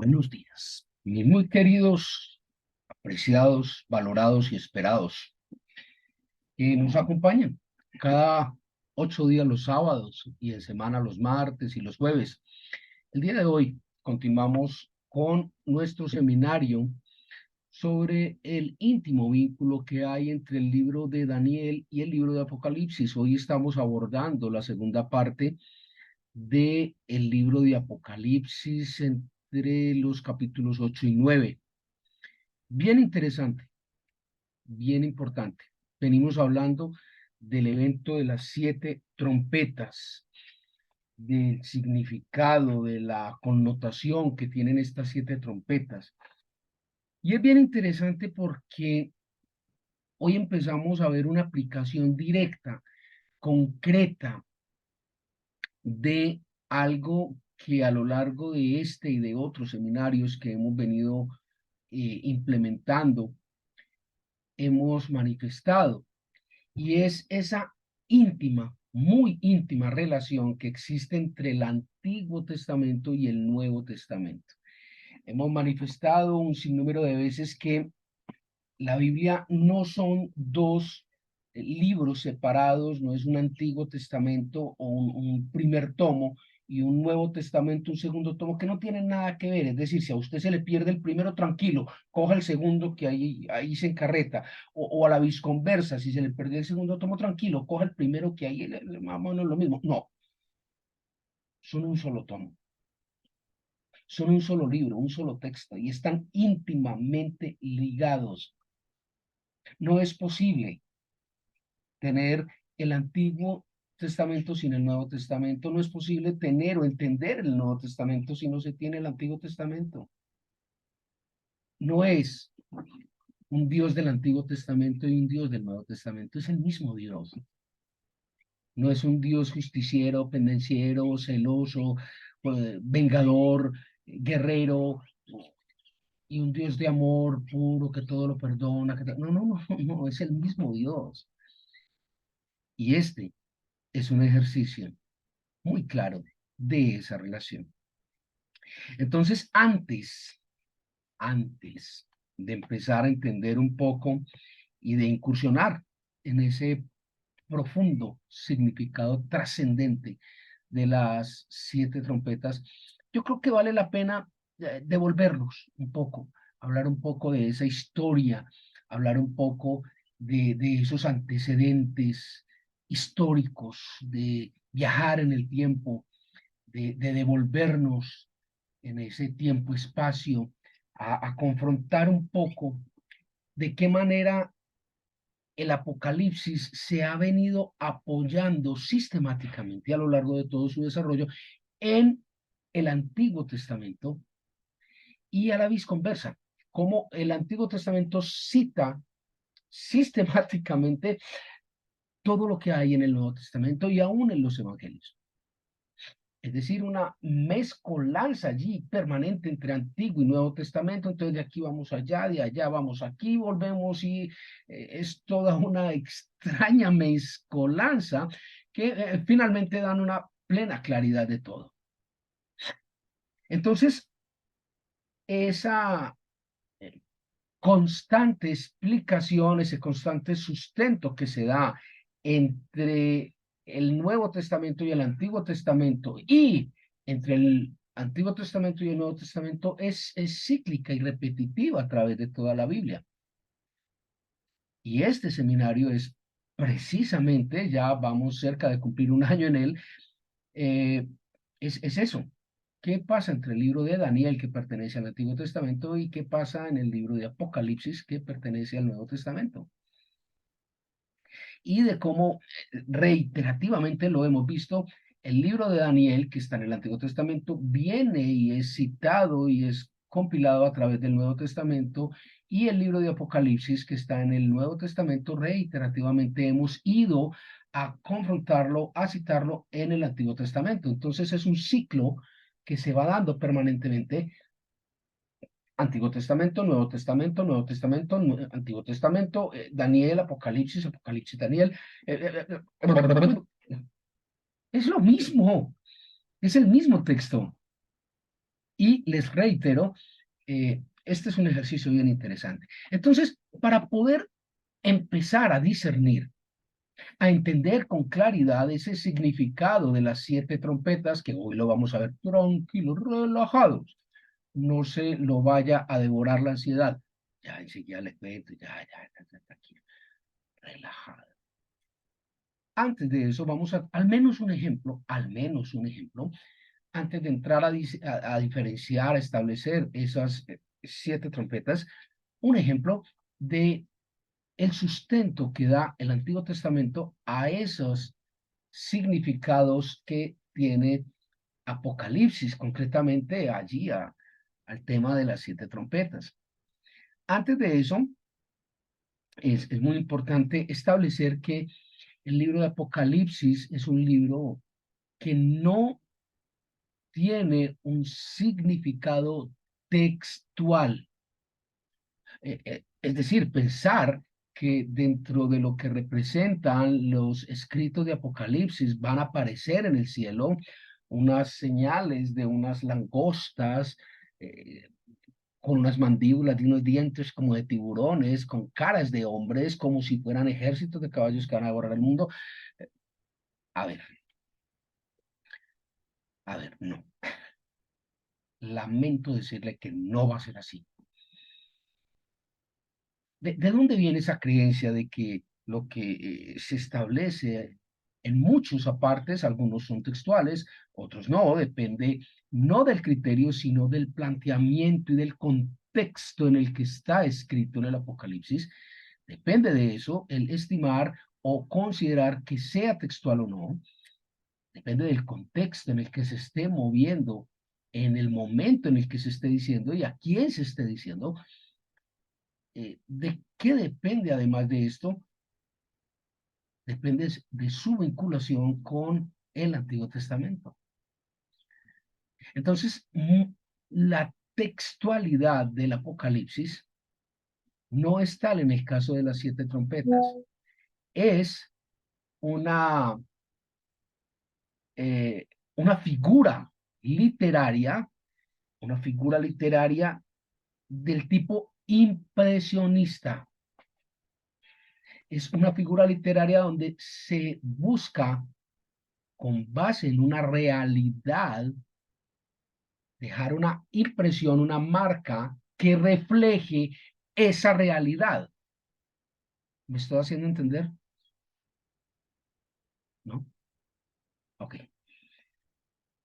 Buenos días, mis muy queridos, apreciados, valorados y esperados que nos acompañan cada 8 días los sábados y en semana los martes y los jueves. El día de hoy continuamos con nuestro seminario sobre el íntimo vínculo que hay entre el libro de Daniel y el libro de Apocalipsis. Hoy estamos abordando la segunda parte de el libro de Apocalipsis entre los capítulos 8 y 9. Bien interesante, bien importante. Venimos hablando del evento de las 7 trompetas, del significado, de la connotación que tienen estas 7 trompetas. Y es bien interesante porque hoy empezamos a ver una aplicación directa, concreta, de algo que a lo largo de este y de otros seminarios que hemos venido implementando, hemos manifestado, y es esa íntima, muy íntima relación que existe entre el Antiguo Testamento y el Nuevo Testamento. Hemos manifestado un sinnúmero de veces que la Biblia no son dos libros separados, no es un Antiguo Testamento o un primer tomo y un Nuevo Testamento, un segundo tomo, que no tienen nada que ver. Es decir, si a usted se le pierde el primero, tranquilo, coja el segundo que ahí se encarreta, o a la visconversa, si se le perdió el segundo tomo, tranquilo, coja el primero que ahí más o menos lo mismo. No, son un solo tomo, son un solo libro, un solo texto, y están íntimamente ligados. No es posible tener el Antiguo Testamento sin el Nuevo Testamento. No es posible tener o entender el Nuevo Testamento si no se tiene el Antiguo Testamento. No es un Dios del Antiguo Testamento y un Dios del Nuevo Testamento, es el mismo Dios. No es un Dios justiciero, pendenciero, celoso, vengador, guerrero, y un Dios de amor puro que todo lo perdona. No, no, no, no, es el mismo Dios. Y este es un ejercicio muy claro de esa relación. Entonces, antes de empezar a entender un poco y de incursionar en ese profundo significado trascendente de las 7 trompetas, yo creo que vale la pena devolvernos un poco, hablar un poco de esa historia, hablar un poco de esos antecedentes históricos, de viajar en el tiempo, de devolvernos en ese tiempo-espacio a confrontar un poco de qué manera el Apocalipsis se ha venido apoyando sistemáticamente a lo largo de todo su desarrollo en el Antiguo Testamento y a la visconversa, como el Antiguo Testamento cita sistemáticamente todo lo que hay en el Nuevo Testamento y aún en los Evangelios. Es decir, una mezcolanza allí permanente entre Antiguo y Nuevo Testamento. Entonces de aquí vamos allá, de allá vamos aquí, volvemos, y es toda una extraña mezcolanza que finalmente dan una plena claridad de todo. Entonces, esa eh, constante explicación, ese constante sustento que se da entre el Nuevo Testamento y el Antiguo Testamento, y entre el Antiguo Testamento y el Nuevo Testamento, es cíclica y repetitiva a través de toda la Biblia. Y este seminario es precisamente, ya vamos cerca de cumplir un año en él, eh, es eso. ¿Qué pasa entre el libro de Daniel, que pertenece al Antiguo Testamento, y qué pasa en el libro de Apocalipsis, que pertenece al Nuevo Testamento? Y de cómo reiterativamente lo hemos visto, el libro de Daniel, que está en el Antiguo Testamento, viene y es citado y es compilado a través del Nuevo Testamento, y el libro de Apocalipsis, que está en el Nuevo Testamento, reiterativamente hemos ido a confrontarlo, a citarlo en el Antiguo Testamento. Entonces es un ciclo que se va dando permanentemente: Antiguo Testamento, Nuevo Testamento, Nuevo Testamento, Antiguo Testamento, Daniel, Apocalipsis, Apocalipsis, Daniel. Es lo mismo, es el mismo texto. Y les reitero, este es un ejercicio bien interesante. Entonces, para poder empezar a discernir, a entender con claridad ese significado de las 7 trompetas, que hoy lo vamos a ver tranquilos, relajados, no se lo vaya a devorar la ansiedad. Ya enseguida le cuento, tranquilo, relajado. Antes de eso, vamos a, al menos un ejemplo, antes de entrar a diferenciar, a establecer esas 7 trompetas, un ejemplo de el sustento que da el Antiguo Testamento a esos significados que tiene Apocalipsis, concretamente allí al tema de las 7 trompetas. Antes de eso, es muy importante establecer que el libro de Apocalipsis es un libro que no tiene un significado textual. Es decir, pensar que dentro de lo que representan los escritos de Apocalipsis van a aparecer en el cielo unas señales de unas langostas eh, con unas mandíbulas y unos dientes como de tiburones, con caras de hombres, como si fueran ejércitos de caballos que van a devorar el mundo. Eh, A ver, no. Lamento decirle que no va a ser así. ¿De dónde viene esa creencia de que lo que se establece en muchos apartes, algunos son textuales, otros no, depende no del criterio, sino del planteamiento y del contexto en el que está escrito en el Apocalipsis? Depende de eso el estimar o considerar que sea textual o no, depende del contexto en el que se esté moviendo, en el momento en el que se esté diciendo y a quién se esté diciendo. ¿De qué depende además de esto? Depende de su vinculación con el Antiguo Testamento. Entonces, la textualidad del Apocalipsis no es tal en el caso de las 7 trompetas. Es una, eh, una figura literaria, una figura literaria del tipo impresionista. Es una figura literaria donde se busca, con base en una realidad, dejar una impresión, una marca que refleje esa realidad. ¿Me estoy haciendo entender? ¿No? Ok.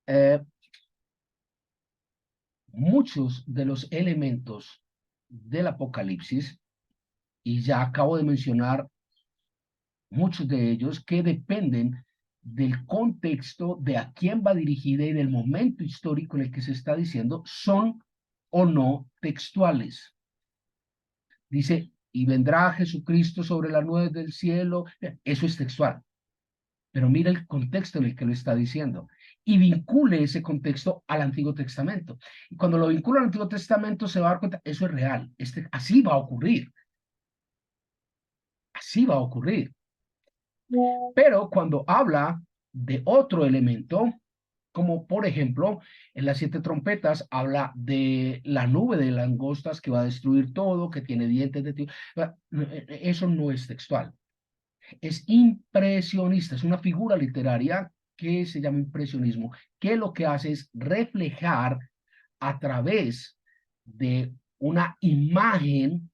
Eh, Muchos de los elementos del Apocalipsis, y ya acabo de mencionar muchos de ellos que dependen del contexto, de a quién va dirigida y del momento histórico en el que se está diciendo, son o no textuales. Dice, y vendrá Jesucristo sobre las nubes del cielo. Eso es textual. Pero mira el contexto en el que lo está diciendo. Y vincule ese contexto al Antiguo Testamento. Y cuando lo vincula al Antiguo Testamento se va a dar cuenta, eso es real. Así va a ocurrir. Así va a ocurrir. Pero cuando habla de otro elemento, como por ejemplo, en las 7 trompetas habla de la nube de langostas que va a destruir todo, que tiene dientes de tigre. Eso no es textual, es impresionista, es una figura literaria que se llama impresionismo, que lo que hace es reflejar a través de una imagen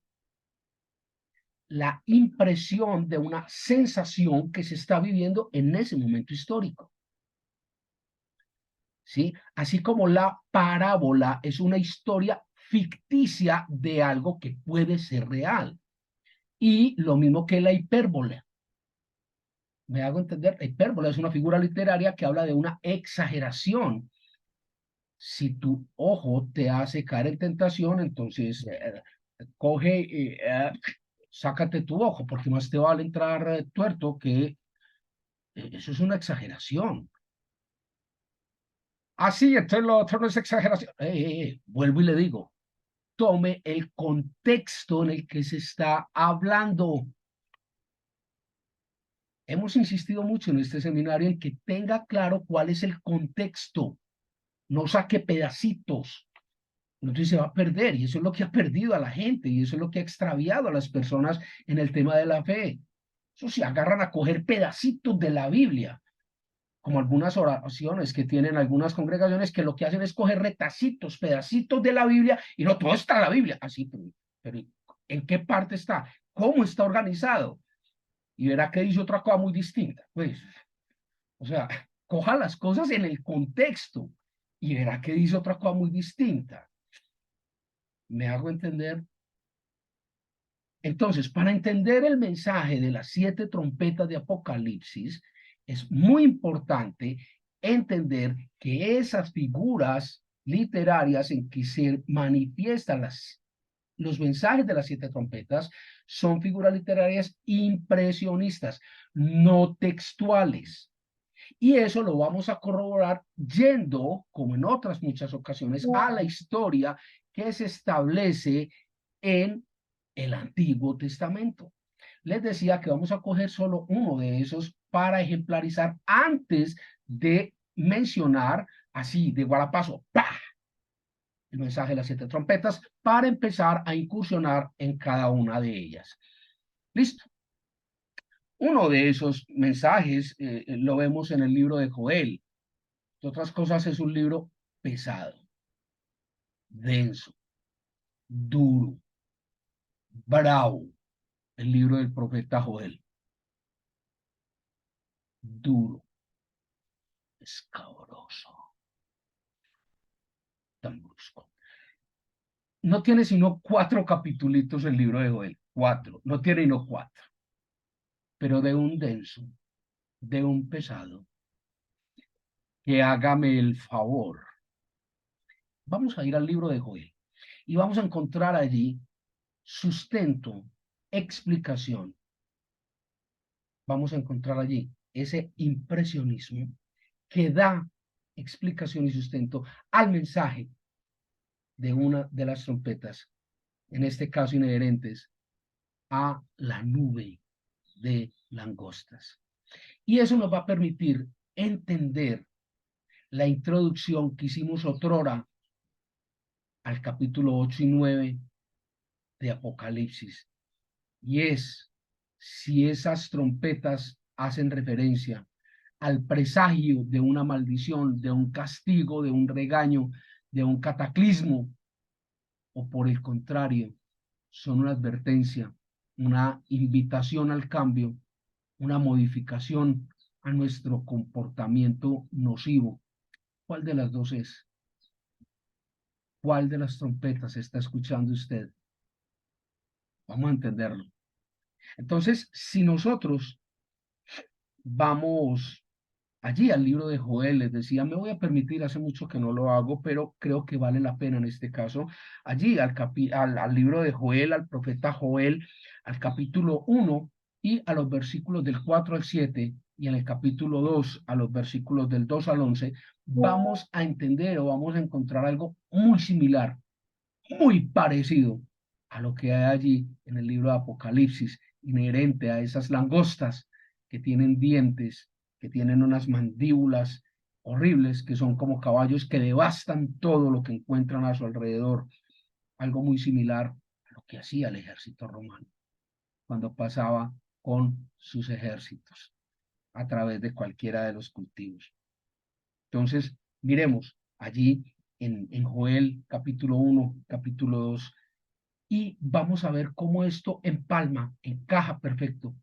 la impresión de una sensación que se está viviendo en ese momento histórico. ¿Sí? Así como la parábola es una historia ficticia de algo que puede ser real. Y lo mismo que la hipérbole. ¿Me hago entender? La hipérbole es una figura literaria que habla de una exageración. Si tu ojo te hace caer en tentación, entonces coge, sácate tu ojo, porque más te vale entrar tuerto que eso es una exageración. Así, entonces lo otro no es exageración. Vuelvo y le digo, tome el contexto en el que se está hablando. Hemos insistido mucho en este seminario en que tenga claro cuál es el contexto. no saque pedacitos. Entonces se va a perder y eso es lo que ha perdido a la gente y eso es lo que ha extraviado a las personas en el tema de la fe. Eso se agarran a coger pedacitos de la Biblia, como algunas oraciones que tienen algunas congregaciones que lo que hacen es coger retacitos, pedacitos de la Biblia y no todo está en la Biblia. Así, pero ¿en qué parte está? ¿Cómo está organizado? Y verá que dice otra cosa muy distinta. Pues, o sea, coja las cosas en el contexto y verá que dice otra cosa muy distinta. ¿Me hago entender? Entonces, para entender el mensaje de las 7 trompetas de Apocalipsis, es muy importante entender que esas figuras literarias en que se manifiestan los mensajes de las 7 trompetas son figuras literarias impresionistas, no textuales. Y eso lo vamos a corroborar yendo, como en otras muchas ocasiones, a la historia que se establece en el Antiguo Testamento. Les decía que vamos a coger solo uno de esos para ejemplarizar antes de mencionar así de guarapazo, ¡pah!, el mensaje de las 7 trompetas para empezar a incursionar en cada una de ellas. Listo. Uno de esos mensajes lo vemos en el libro de Joel. De otras cosas, es un libro pesado, denso, duro, bravo, el libro del profeta Joel. Duro, escabroso, tan brusco. No tiene sino 4 capitulitos el libro de Joel, 4, no tiene sino 4, pero de un denso, de un pesado, que hágame el favor. Vamos a ir al libro de Joel y vamos a encontrar allí sustento, explicación. Vamos a encontrar allí ese impresionismo que da explicación y sustento al mensaje de una de las trompetas, en este caso inherentes a la nube de langostas. Y eso nos va a permitir entender la introducción que hicimos otrora al capítulo 8 y 9 de Apocalipsis. Y es si esas trompetas hacen referencia al presagio de una maldición, de un castigo, de un regaño, de un cataclismo, o por el contrario, son una advertencia, una invitación al cambio, una modificación a nuestro comportamiento nocivo. ¿Cuál de las dos es? ¿Cuál de las trompetas está escuchando usted? Vamos a entenderlo. Entonces, si nosotros vamos allí al libro de Joel, les decía, me voy a permitir, hace mucho que no lo hago, pero creo que vale la pena en este caso, allí al libro de Joel, al profeta Joel, al capítulo 1 y a los versículos del 4 al 7 y en el capítulo 2 a los versículos del 2 al 11, vamos a entender o vamos a encontrar algo muy similar, muy parecido a lo que hay allí en el libro de Apocalipsis, inherente a esas langostas que tienen dientes, que tienen unas mandíbulas horribles, que son como caballos que devastan todo lo que encuentran a su alrededor. Algo muy similar a lo que hacía el ejército romano cuando pasaba con sus ejércitos a través de cualquiera de los cultivos. Entonces, miremos allí en Joel capítulo 1, capítulo 2, y vamos a ver cómo esto empalma, encaja perfecto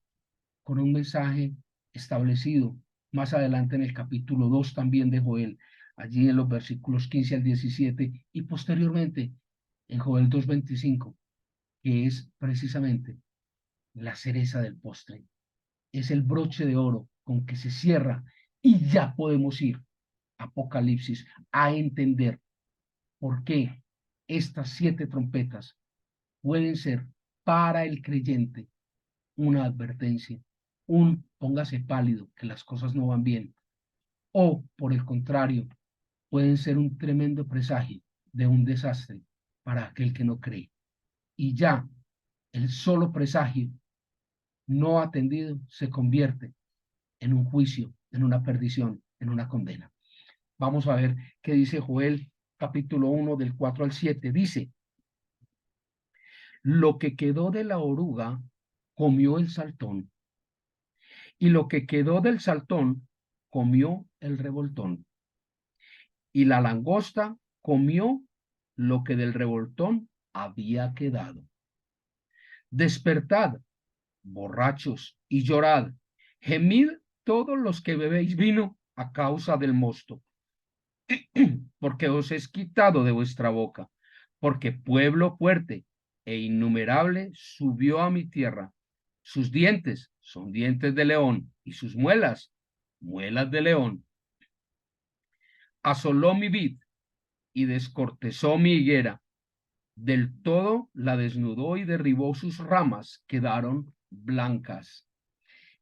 con un mensaje establecido más adelante en el capítulo 2 también de Joel, allí en los versículos 15 al 17 y posteriormente en Joel 2:25, que es precisamente la cereza del postre, es el broche de oro con que se cierra y ya podemos ir a Apocalipsis a entender por qué estas 7 trompetas pueden ser para el creyente una advertencia, un póngase pálido, que las cosas no van bien, o por el contrario, pueden ser un tremendo presagio de un desastre para aquel que no cree. Y ya el solo presagio no atendido se convierte en un juicio, en una perdición, en una condena. Vamos a ver qué dice Joel, capítulo 1, del 4 al 7. Dice, lo que quedó de la oruga comió el saltón, y lo que quedó del saltón comió el revoltón, y la langosta comió lo que del revoltón había quedado. Despertad, borrachos, y llorad, gemid todos los que bebéis vino a causa del mosto, porque os es quitado de vuestra boca, porque pueblo fuerte e innumerable subió a mi tierra. Sus dientes son dientes de león, y sus muelas, muelas de león. Asoló mi vid y descortezó mi higuera. Del todo la desnudó y derribó sus ramas, quedaron blancas.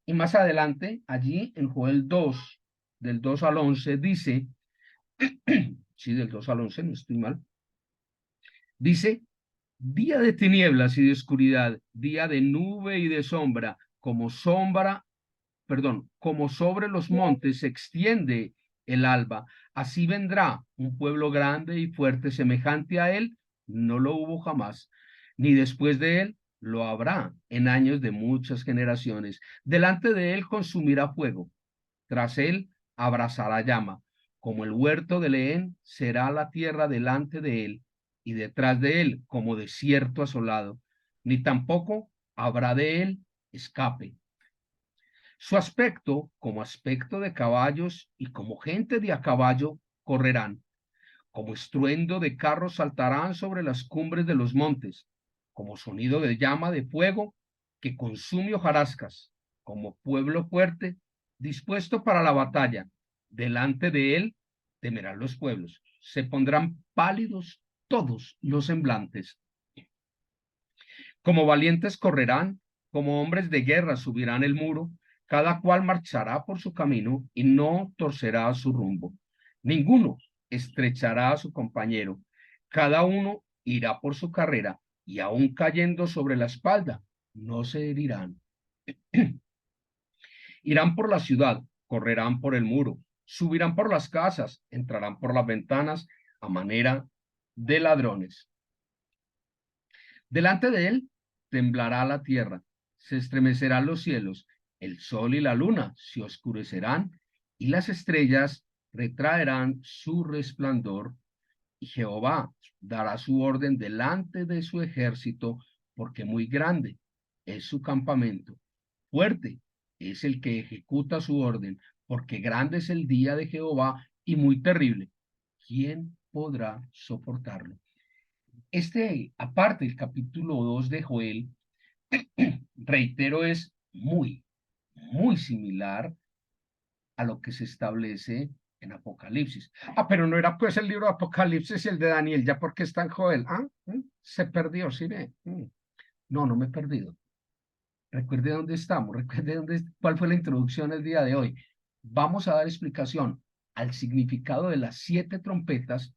Y más adelante, allí en Joel 2, del 2 al 11, dice, sí, del 2 al 11, no estoy mal, dice, día de tinieblas y de oscuridad, día de nube y de sombra, perdón, como sobre los montes se extiende el alba, así vendrá un pueblo grande y fuerte semejante a él, no lo hubo jamás, ni después de él lo habrá en años de muchas generaciones. Delante de él consumirá fuego, tras él abrazará llama, como el huerto de Leén será la tierra delante de él, y detrás de él como desierto asolado, ni tampoco habrá de él escape. Su aspecto, como aspecto de caballos y como gente de a caballo, correrán, como estruendo de carros saltarán sobre las cumbres de los montes, como sonido de llama de fuego que consume hojarascas, como pueblo fuerte, dispuesto para la batalla. Delante de él temerán los pueblos, se pondrán pálidos todos los semblantes. Como valientes correrán, como hombres de guerra subirán el muro, cada cual marchará por su camino y no torcerá su rumbo. Ninguno estrechará a su compañero, cada uno irá por su carrera y aun cayendo sobre la espalda, no se herirán. Irán por la ciudad, correrán por el muro, subirán por las casas, entrarán por las ventanas a manera de ladrones. Delante de él temblará la tierra, se estremecerán los cielos, el sol y la luna se oscurecerán y las estrellas retraerán su resplandor. Y Jehová dará su orden delante de su ejército, porque muy grande es su campamento. Fuerte es el que ejecuta su orden, porque grande es el día de Jehová y muy terrible. ¿Quién podrá soportarlo? Aparte del capítulo 2 de Joel, reitero, es muy similar a lo que se establece en Apocalipsis. Pero no era pues el libro de Apocalipsis y el de Daniel, ya porque está en Joel. Se perdió, ¿sí ve? No, no me he perdido. Recuerde dónde estamos, cuál fue la introducción el día de hoy. Vamos a dar explicación al significado de las 7 trompetas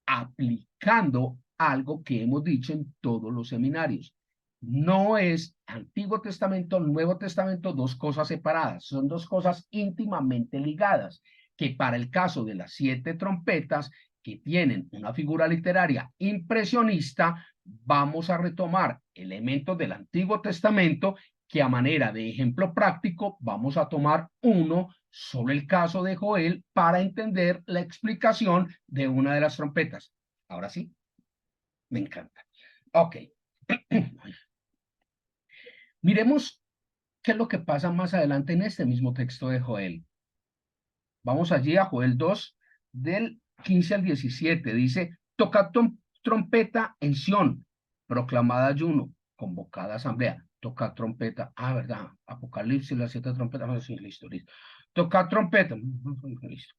aplicando algo que hemos dicho en todos los seminarios. No es Antiguo Testamento, Nuevo Testamento, dos cosas separadas, son dos cosas íntimamente ligadas, que para el caso de las 7 trompetas, que tienen una figura literaria impresionista, vamos a retomar elementos del Antiguo Testamento que a manera de ejemplo práctico vamos a tomar uno sobre el caso de Joel para entender la explicación de una de las trompetas. Ahora sí, me encanta. Ok. Miremos qué es lo que pasa más adelante en este mismo texto de Joel. Vamos allí a Joel 2, del 15 al 17. Dice, tocad trompeta en Sión, proclamad ayuno, convocada asamblea. Tocad trompeta. ¿Verdad? Apocalipsis, las 7 trompetas. Sí, listo, listo. Tocad trompeta. Listo.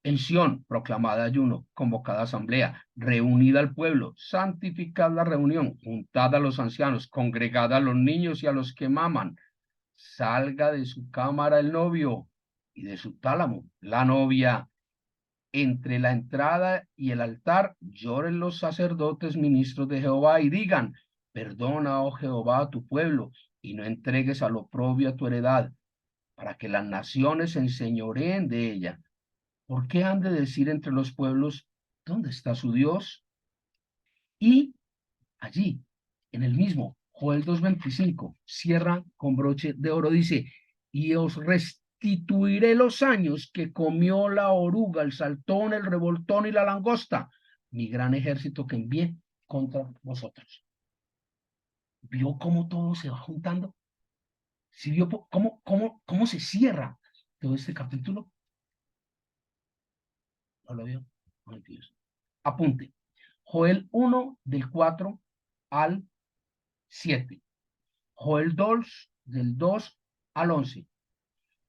En Sión, proclamada ayuno, convocada asamblea, reunida al pueblo, santificad la reunión, juntad a los ancianos, congregad a los niños y a los que maman, salga de su cámara el novio y de su tálamo la novia. Entre la entrada y el altar lloren los sacerdotes ministros de Jehová y digan, perdona, oh Jehová, a tu pueblo, y no entregues al oprobio a tu heredad, para que las naciones se enseñoreen de ella. ¿Por qué han de decir entre los pueblos, ¿dónde está su Dios? Y allí, en el mismo Joel 2:25, cierra con broche de oro, dice, y os restituiré los años que comió la oruga, el saltón, el revoltón y la langosta, mi gran ejército que envié contra vosotros. ¿Vio cómo todo se va juntando? ¿Sí vio cómo se cierra todo este capítulo? ¿No lo vio? Ay, Dios. Apunte. Joel 1 del 4 al 7. Joel 2 del 2 al 11.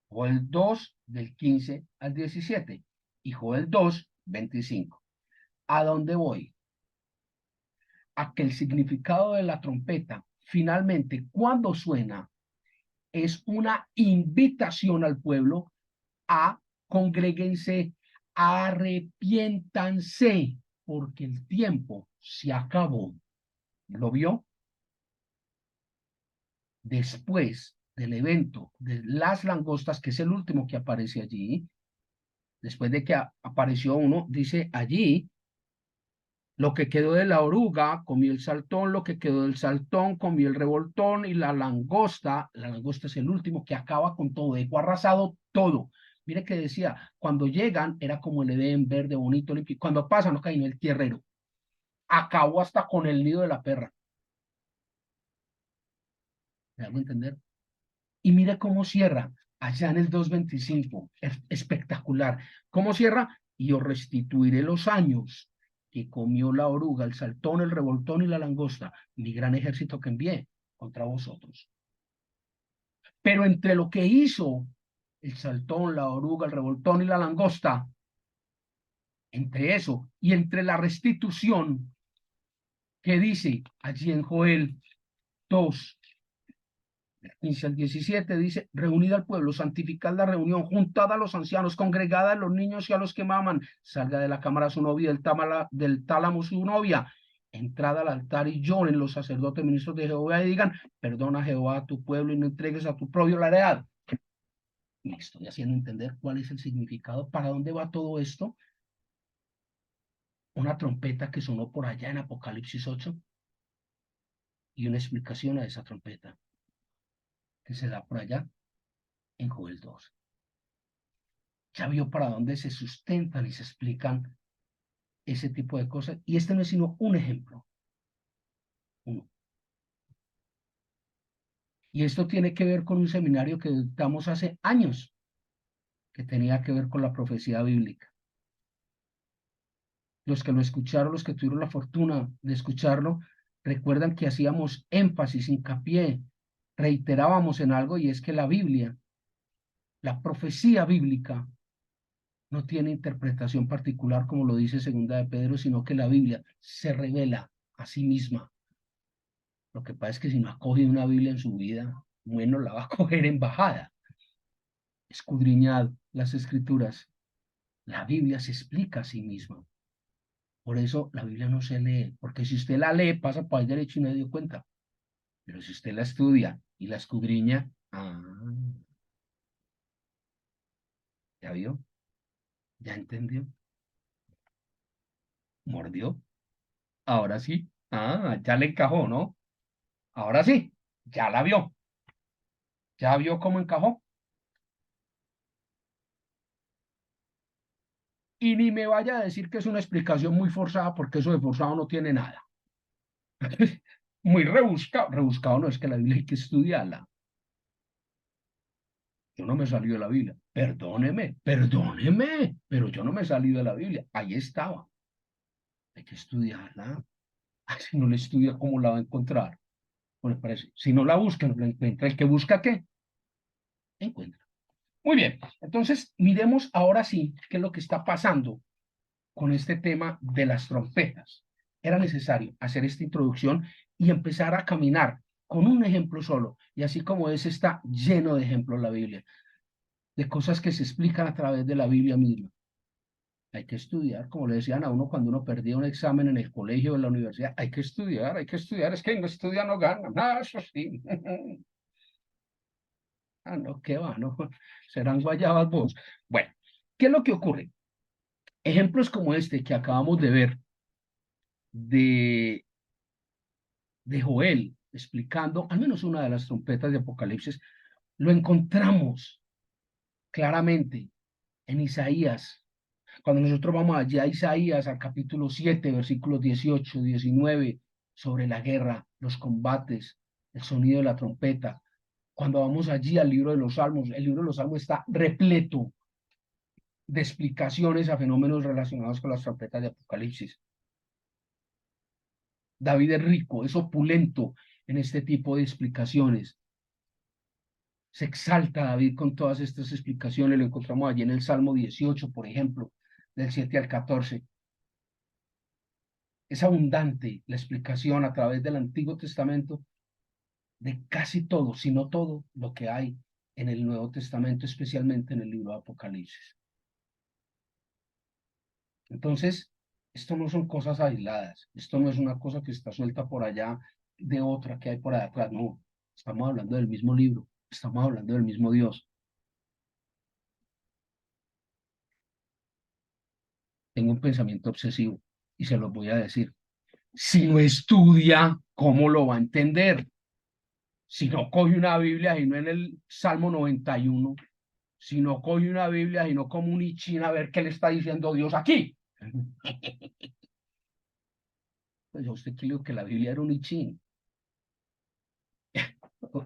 Joel 2 del 15 al 17. Y Joel 2, 25. ¿A dónde voy? A que el significado de la trompeta, finalmente, cuando suena, es una invitación al pueblo a congréguense, arrepiéntanse, porque el tiempo se acabó. ¿Lo vio? Después del evento de las langostas, que es el último que aparece allí, después de que apareció uno, dice allí, lo que quedó de la oruga comió el saltón, lo que quedó del saltón comió el revoltón y la langosta es el último que acaba con todo, dejó arrasado todo. Mire que decía, cuando llegan era como el Edén verde, bonito, limpio. Cuando pasan, no caen el tierrero. Acabó hasta con el nido de la perra. ¿Me hago entender? Y mire cómo cierra, allá en el 2:25, espectacular. ¿Cómo cierra? Y os restituiré los años que comió la oruga, el saltón, el revoltón y la langosta, mi gran ejército que envié contra vosotros. Pero entre lo que hizo el saltón, la oruga, el revoltón y la langosta, entre eso y entre la restitución que dice allí en Joel 2, 15 al 17 dice, reunid al pueblo, santificad la reunión, juntad a los ancianos, congregad a los niños y a los que maman, salga de la cámara su novia, del tálamo su novia, entrad al altar y lloren los sacerdotes ministros de Jehová y digan, perdona Jehová a tu pueblo y no entregues a tu propio la heredad. Me estoy haciendo entender cuál es el significado, para dónde va todo esto. Una trompeta que sonó por allá en Apocalipsis 8 y una explicación a esa trompeta que se da por allá en Joel 2. Ya vio para dónde se sustentan y se explican ese tipo de cosas. Y este no es sino un ejemplo. Uno. Y esto tiene que ver con un seminario que dictamos hace años, que tenía que ver con la profecía bíblica. Los que lo escucharon, los que tuvieron la fortuna de escucharlo, recuerdan que hacíamos énfasis, hincapié, reiterábamos en algo, y es que la Biblia, la profecía bíblica, no tiene interpretación particular como lo dice Segunda de Pedro, sino que la Biblia se revela a sí misma. Lo que pasa es que si no ha cogido una Biblia en su vida, bueno, la va a coger en bajada. Escudriñad las escrituras. La Biblia se explica a sí misma. Por eso la Biblia no se lee, porque si usted la lee, pasa por ahí derecho y no dio cuenta. Pero si usted la estudia y la escudriña, ¿ya vio? ¿Ya entendió? ¿Mordió? Ahora sí. Ya le encajó, ¿no? Ahora sí, ya la vio. ¿Ya vio cómo encajó? Y ni me vaya a decir que es una explicación muy forzada, porque eso de forzado no tiene nada. Muy rebuscado. Rebuscado no, es que la Biblia hay que estudiarla. Yo no me salí de la Biblia. Perdóneme, pero yo no me salí de la Biblia. Ahí estaba. Hay que estudiarla. Si no la estudia, ¿cómo la va a encontrar? Bueno, parece. Si no la busca, no la encuentra. El que busca, ¿qué? Encuentra. Muy bien. Entonces, miremos ahora sí qué es lo que está pasando con este tema de las trompetas. Era necesario hacer esta introducción y empezar a caminar con un ejemplo solo. Y así como ese está lleno de ejemplos la Biblia, de cosas que se explican a través de la Biblia misma. Hay que estudiar, como le decían a uno cuando uno perdía un examen en el colegio o en la universidad, hay que estudiar, es que no estudia no gana, no, eso sí. No, qué va, no, serán guayabas vos. Bueno, ¿qué es lo que ocurre? Ejemplos como este que acabamos de ver de, de Joel explicando al menos una de las trompetas de Apocalipsis, lo encontramos claramente en Isaías. Cuando nosotros vamos allá a Isaías, al capítulo 7, versículos 18, 19, sobre la guerra, los combates, el sonido de la trompeta. Cuando vamos allí al libro de los Salmos, el libro de los Salmos está repleto de explicaciones a fenómenos relacionados con las trompetas de Apocalipsis. David es rico, es opulento en este tipo de explicaciones. Se exalta David con todas estas explicaciones, lo encontramos allí en el Salmo 18, por ejemplo, del 7 al 14. Es abundante la explicación a través del Antiguo Testamento de casi todo, si no todo, lo que hay en el Nuevo Testamento, especialmente en el libro de Apocalipsis. Entonces, esto no son cosas aisladas, esto no es una cosa que está suelta por allá de otra que hay por allá atrás, no, estamos hablando del mismo libro, estamos hablando del mismo Dios. Tengo un pensamiento obsesivo y se los voy a decir. Si no estudia, ¿cómo lo va a entender? Si no coge una Biblia y no en el Salmo 91, si no coge una Biblia y no como un ichín a ver qué le está diciendo Dios aquí. Pues yo a usted creo que la Biblia era un ichín.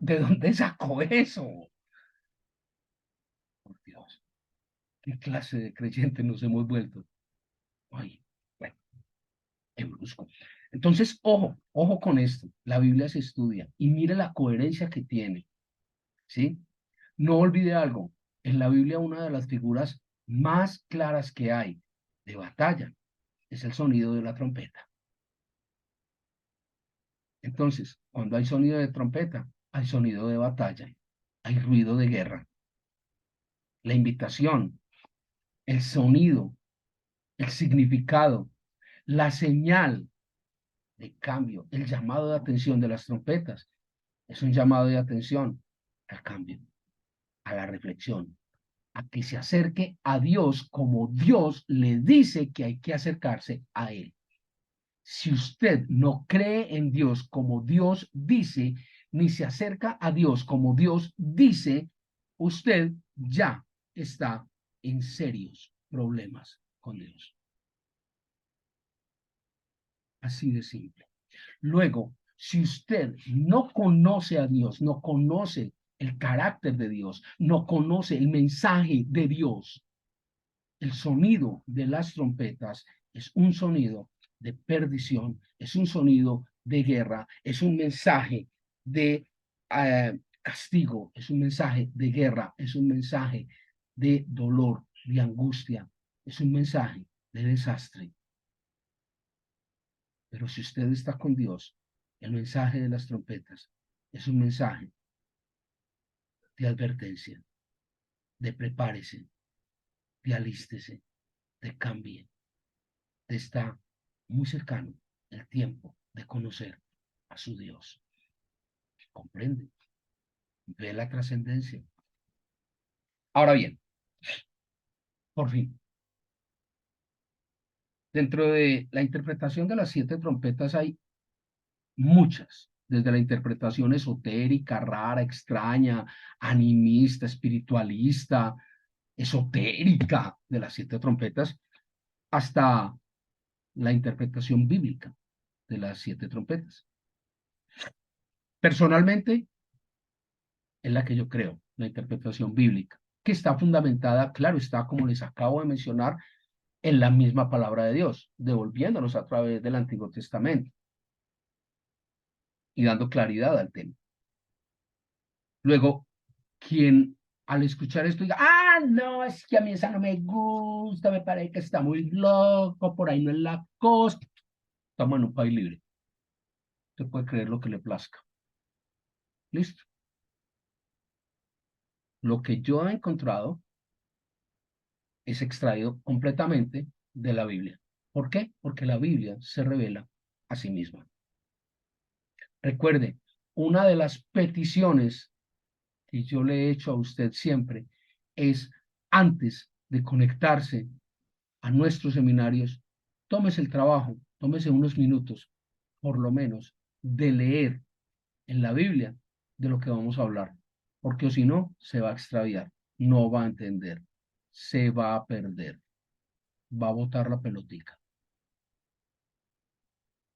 ¿De dónde sacó eso? Por Dios, ¿qué clase de creyentes nos hemos vuelto? Ay, bueno, es brusco. Entonces, ojo, ojo con esto. La Biblia se estudia y mire la coherencia que tiene, ¿sí? No olvide algo. En la Biblia una de las figuras más claras que hay de batalla es el sonido de la trompeta. Entonces, cuando hay sonido de trompeta, hay sonido de batalla, hay ruido de guerra. La invitación, el sonido, el significado, la señal de cambio, el llamado de atención de las trompetas es un llamado de atención al cambio, a la reflexión, a que se acerque a Dios como Dios le dice que hay que acercarse a Él. Si usted no cree en Dios como Dios dice, ni se acerca a Dios como Dios dice, usted ya está en serios problemas con Dios. Así de simple. Luego, si usted no conoce a Dios, no conoce el carácter de Dios, no conoce el mensaje de Dios, el sonido de las trompetas es un sonido de perdición, es un sonido de guerra, es un mensaje de castigo, es un mensaje de guerra, es un mensaje de dolor, de angustia, es un mensaje de desastre. Pero si usted está con Dios, el mensaje de las trompetas es un mensaje de advertencia, de prepárese, de alístese, de cambie, de está muy cercano el tiempo de conocer a su Dios. ¿Comprende? Ve la trascendencia. Ahora bien, por fin, dentro de la interpretación de las 7 trompetas hay muchas, desde la interpretación esotérica, rara, extraña, animista, espiritualista, esotérica de las 7 trompetas, hasta la interpretación bíblica de las 7 trompetas. Personalmente, es la que yo creo, la interpretación bíblica, que está fundamentada, claro está, como les acabo de mencionar, en la misma palabra de Dios, devolviéndonos a través del Antiguo Testamento y dando claridad al tema. Luego, quien al escuchar esto diga, ah, no, es que a mí esa no me gusta, me parece que está muy loco, por ahí no es la cosa. Estamos en un país libre. Usted puede creer lo que le plazca. Listo. Lo que yo he encontrado es extraído completamente de la Biblia. ¿Por qué? Porque la Biblia se revela a sí misma. Recuerde, una de las peticiones que yo le he hecho a usted siempre es antes de conectarse a nuestros seminarios, tómese el trabajo, tómese unos minutos, por lo menos, de leer en la Biblia de lo que vamos a hablar, porque si no, se va a extraviar, no va a entender, se va a perder, va a botar la pelotica.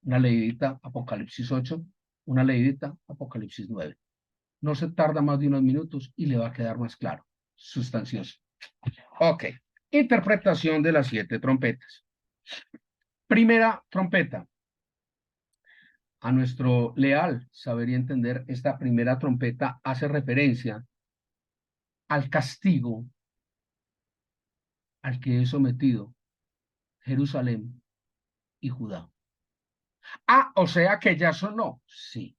Una leidita, Apocalipsis 8, una leidita, Apocalipsis 9. No se tarda más de unos minutos y le va a quedar más claro, sustancioso. Ok, interpretación de las 7 trompetas. Primera trompeta. A nuestro leal saber y entender, esta primera trompeta hace referencia al castigo al que es sometido Jerusalén y Judá. Ah, o sea que ya sonó. Sí,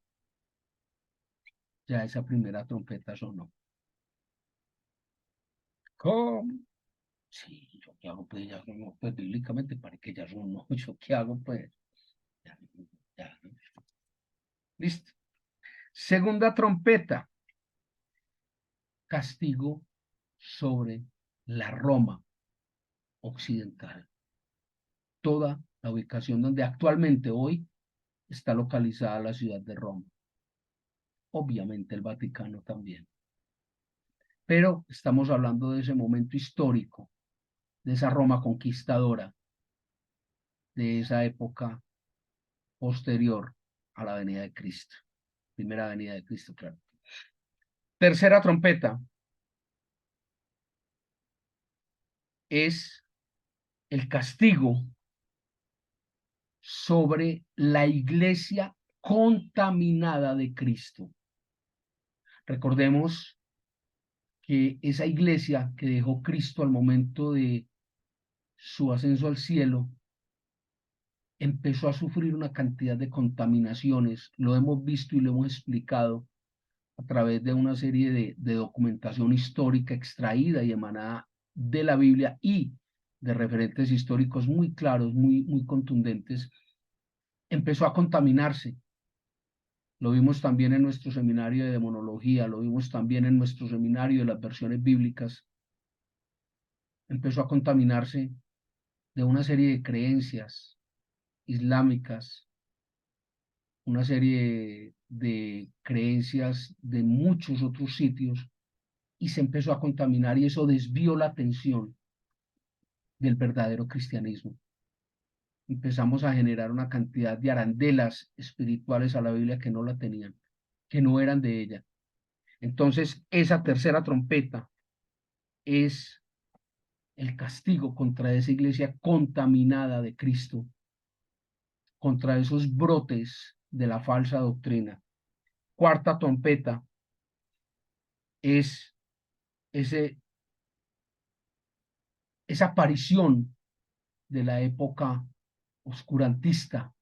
ya esa primera trompeta sonó. ¿Cómo? Sí, ¿yo qué hago? Pues ya sonó, pues bíblicamente para que ya sonó. ¿Yo qué hago? Pues ya, ya. Listo. Segunda trompeta, castigo sobre la Roma occidental. Toda la ubicación donde actualmente hoy está localizada la ciudad de Roma. Obviamente el Vaticano también. Pero estamos hablando de ese momento histórico, de esa Roma conquistadora, de esa época posterior a la venida de Cristo. Primera venida de Cristo, claro. Tercera trompeta es el castigo sobre la iglesia contaminada de Cristo. Recordemos que esa iglesia que dejó Cristo al momento de su ascenso al cielo empezó a sufrir una cantidad de contaminaciones. Lo hemos visto y lo hemos explicado a través de una serie de documentación histórica extraída y emanada de la Biblia y de referentes históricos muy claros, muy contundentes. Empezó a contaminarse. Lo vimos también en nuestro seminario de demonología, lo vimos también en nuestro seminario de las versiones bíblicas. Empezó a contaminarse de una serie de creencias islámicas, una serie de creencias de muchos otros sitios y se empezó a contaminar y eso desvió la atención del verdadero cristianismo. Empezamos a generar una cantidad de arandelas espirituales a la Biblia que no la tenían, que no eran de ella. Entonces, esa tercera trompeta es el castigo contra esa iglesia contaminada de Cristo, contra esos brotes de la falsa doctrina. Cuarta trompeta es ese, esa aparición de la época oscurantista,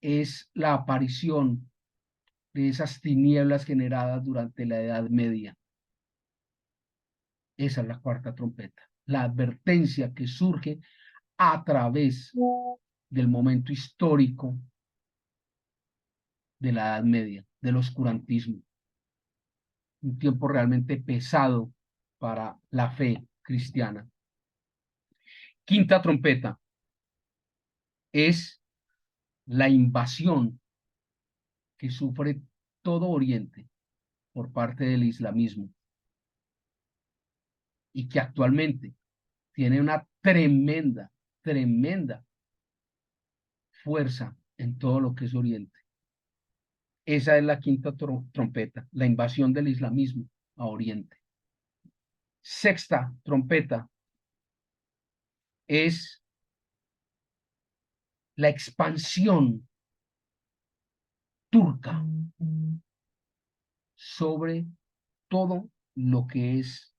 es la aparición de esas tinieblas generadas durante la Edad Media. Esa es la cuarta trompeta, la advertencia que surge a través del momento histórico de la Edad Media, del oscurantismo, un tiempo realmente pesado para la fe cristiana. Quinta trompeta es la invasión que sufre todo Oriente por parte del islamismo y que actualmente tiene una tremenda fuerza en todo lo que es Oriente. Esa es la quinta trompeta, la invasión del islamismo a Oriente. Sexta trompeta es la expansión turca sobre todo lo que es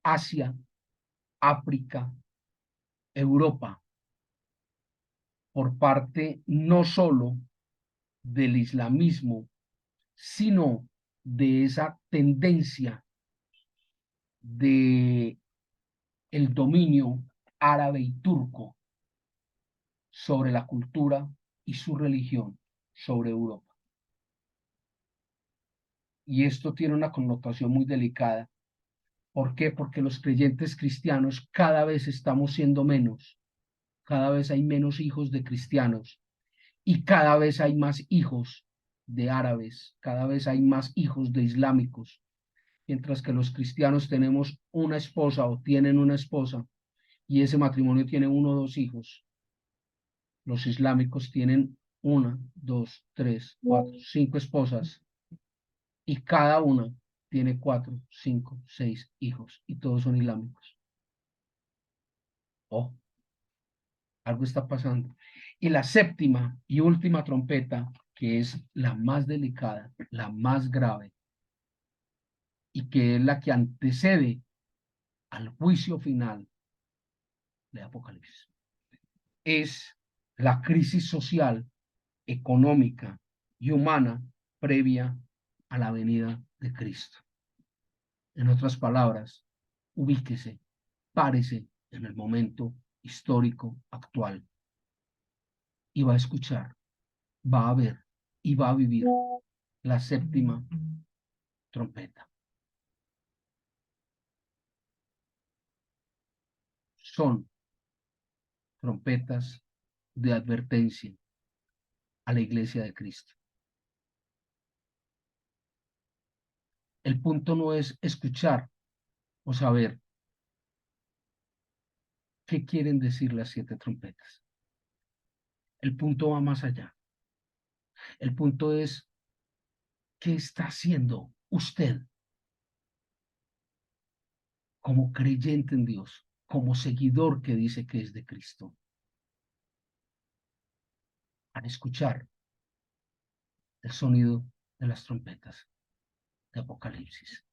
Asia, África, Europa, por parte no solo del islamismo, sino de esa tendencia de el dominio árabe y turco sobre la cultura y su religión sobre Europa. Y esto tiene una connotación muy delicada ¿Por qué? Porque los creyentes cristianos cada vez estamos siendo menos, cada vez hay menos hijos de cristianos y cada vez hay más hijos de árabes, cada vez hay más hijos de islámicos, mientras que los cristianos tenemos una esposa o tienen una esposa y ese matrimonio tiene uno o dos hijos. Los islámicos tienen una, dos, tres, cuatro, cinco esposas y cada una tiene cuatro, cinco, seis hijos y todos son islámicos. Oh, algo está pasando. Y la séptima y última trompeta, que es la más delicada, la más grave, y que es la que antecede al juicio final de Apocalipsis, es la crisis social, económica y humana previa a la venida de Cristo. En otras palabras, ubíquese, párese en el momento histórico actual y va a escuchar, va a ver y va a vivir la séptima trompeta. Son trompetas de advertencia a la iglesia de Cristo. El punto no es escuchar o saber qué quieren decir las siete trompetas. El punto va más allá. El punto es qué está haciendo usted como creyente en Dios, como seguidor que dice que es de Cristo, al escuchar el sonido de las trompetas de Apocalipsis.